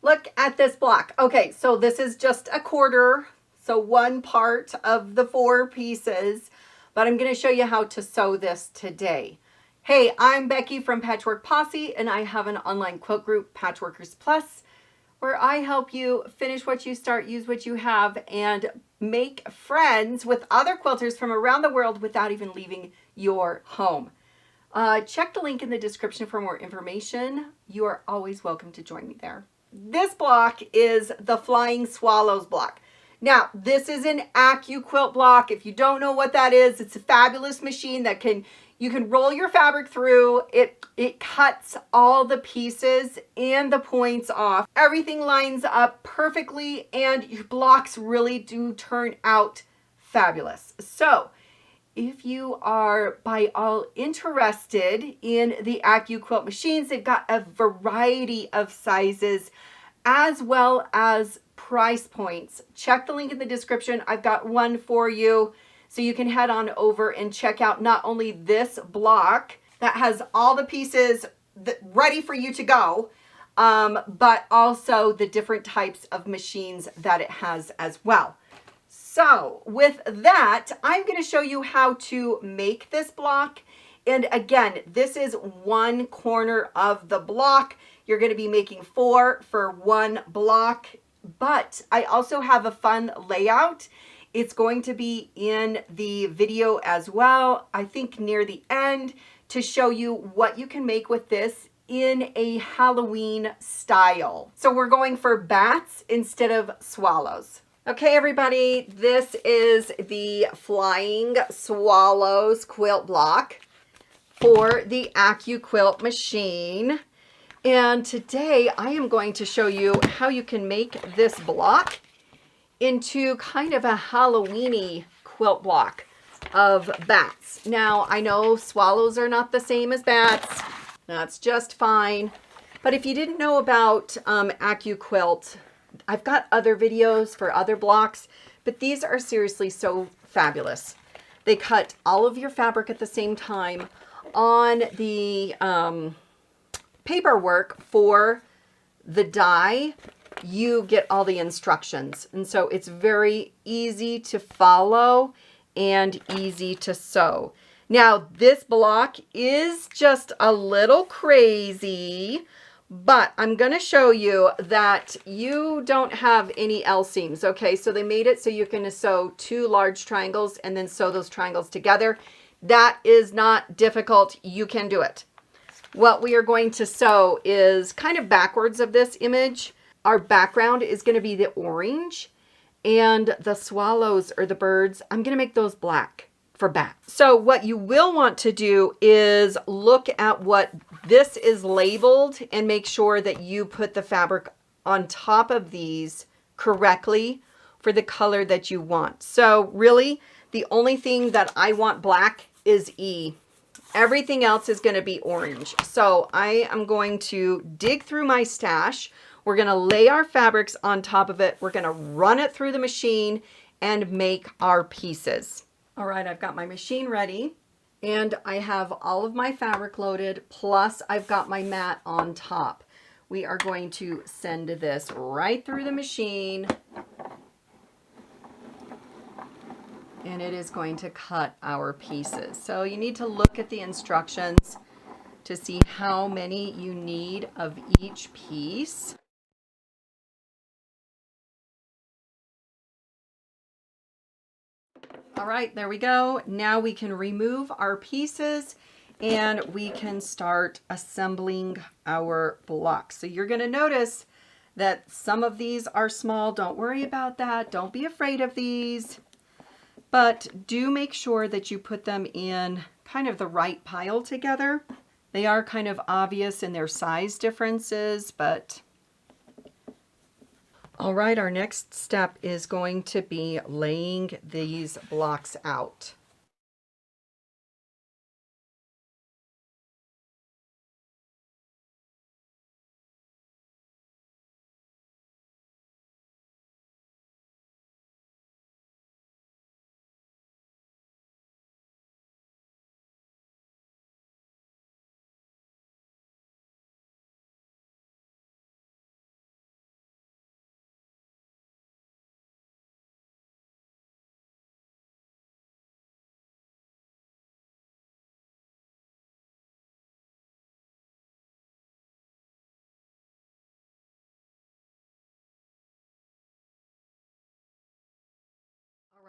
Look at this block. Okay, so this is just a quarter, so one part of the 4 pieces, but I'm going to show you how to sew this today. Hey, I'm Becky from Patchwork Posse, and I have an online quilt group, Patchworkers Plus, where I help you finish what you start, use what you have, and make friends with other quilters from around the world without even leaving your home. Check the link in the description for more information. You are always welcome to join me there. This block is the Flying Swallows block. Now, this is an AccuQuilt block. If you don't know what that is, it's a fabulous machine that you can roll your fabric through. It cuts all the pieces and the points off. Everything lines up perfectly, and your blocks really do turn out fabulous. So, if you are by all interested in the AccuQuilt machines, they've got a variety of sizes as well as price points. Check the link in the description. I've got one for you, so you can head on over and check out not only this block that has all the pieces ready for you to go, but also the different types of machines that it has as well. So with that, I'm going to show you how to make this block. And again, this is one corner of the block. You're going to be making 4 for one block, but I also have a fun layout. It's going to be in the video as well, I think near the end, to show you what you can make with this in a Halloween style. So we're going for bats instead of swallows. Okay, everybody, this is the Flying Swallows quilt block for the AccuQuilt machine. And today I am going to show you how you can make this block into kind of a Halloween-y quilt block of bats. Now, I know swallows are not the same as bats. That's just fine. But if you didn't know about AccuQuilt, I've got other videos for other blocks, but these are seriously so fabulous. They cut all of your fabric at the same time. On the paperwork for the die, you get all the instructions. And so it's very easy to follow and easy to sew. Now, this block is just a little crazy, but I'm going to show you that you don't have any L seams, okay? So they made it so you can sew 2 large triangles and then sew those triangles together. That is not difficult. You can do it. What we are going to sew is kind of backwards of this image. Our background is going to be the orange, and the swallows or the birds, I'm going to make those black for bats. So what you will want to do is look at what this is labeled and make sure that you put the fabric on top of these correctly for the color that you want. So really, the only thing that I want black is E. Everything else is going to be orange. So I am going to dig through my stash. We're going to lay our fabrics on top of it. We're going to run it through the machine and make our pieces. All right, I've got my machine ready, and I have all of my fabric loaded, plus I've got my mat on top. We are going to send this right through the machine, and it is going to cut our pieces. So you need to look at the instructions to see how many you need of each piece. All right, there we go. Now we can remove our pieces and we can start assembling our blocks. So you're going to notice that some of these are small. Don't worry about that. Don't be afraid of these. But do make sure that you put them in kind of the right pile together. They are kind of obvious in their size differences, but all right, our next step is going to be laying these blocks out.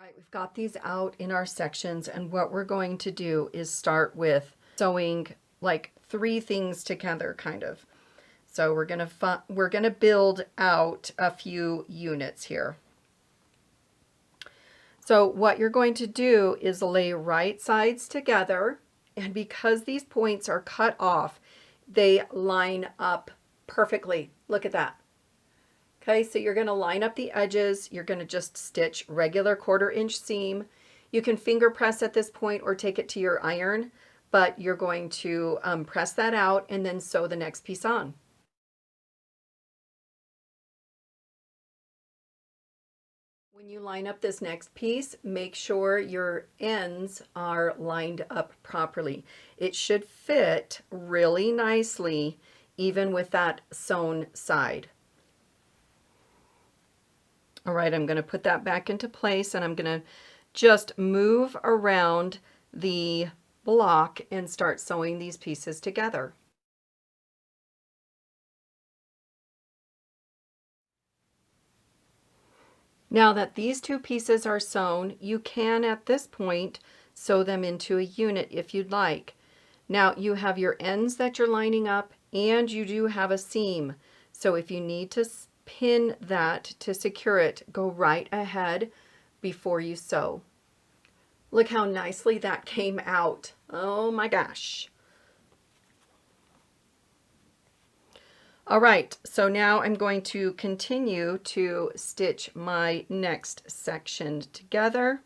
right, we've got these out in our sections, and what we're going to do is start with sewing like 3 things together, kind of. So we're gonna build out a few units here. So what you're going to do is lay right sides together, and because these points are cut off, they line up perfectly. Look at that. Okay, so you're going to line up the edges. You're going to just stitch regular 1/4 inch seam. You can finger press at this point or take it to your iron, but you're going to press that out and then sew the next piece on. When you line up this next piece, make sure your ends are lined up properly. It should fit really nicely, even with that sewn side. All right, I'm going to put that back into place, and I'm going to just move around the block and start sewing these pieces together. Now that these 2 pieces are sewn, you can at this point sew them into a unit if you'd like. Now you have your ends that you're lining up, and you do have a seam. So if you need to pin that to secure it, go right ahead before you sew. Look how nicely that came out. Oh my gosh. All right, so now I'm going to continue to stitch my next section together.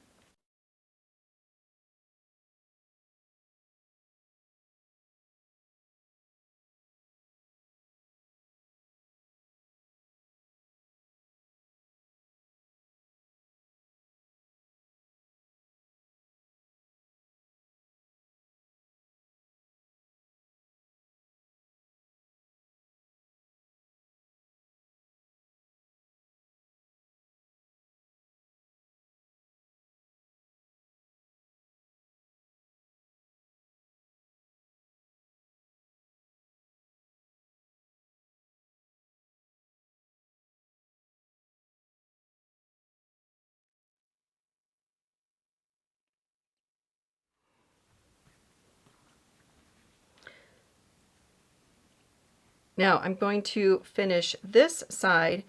Now I'm going to finish this side.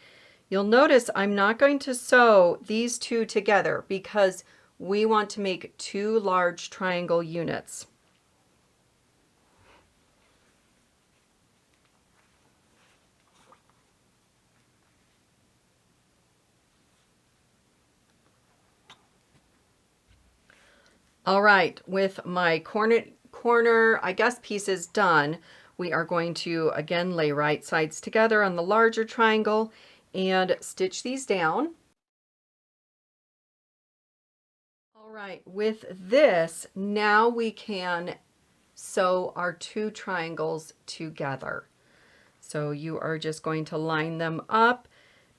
You'll notice I'm not going to sew these 2 together because we want to make 2 large triangle units. All right, with my corner, I guess, pieces done, we are going to again lay right sides together on the larger triangle and stitch these down. All right, with this, now we can sew our 2 triangles together. So you are just going to line them up,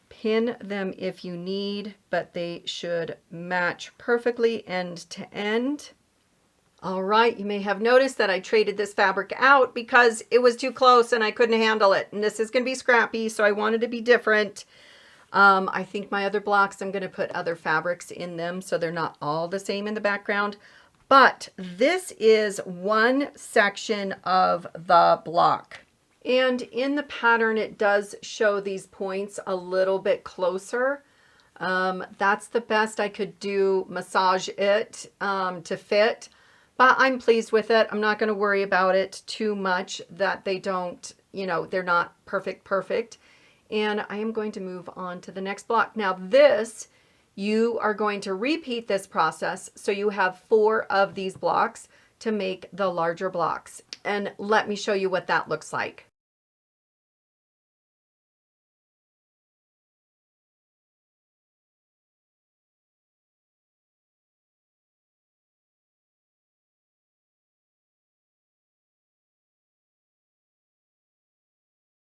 pin them if you need, but they should match perfectly end to end. All right, you may have noticed that I traded this fabric out because it was too close and I couldn't handle it. And this is going to be scrappy, so I wanted to be different. I think my other blocks, I'm going to put other fabrics in them so they're not all the same in the background. But this is one section of the block. And in the pattern, it does show these points a little bit closer. That's the best I could do, massage it to fit. But I'm pleased with it. I'm not going to worry about it too much that they don't, they're not perfect. And I am going to move on to the next block. Now this, you are going to repeat this process. So you have 4 of these blocks to make the larger blocks. And let me show you what that looks like.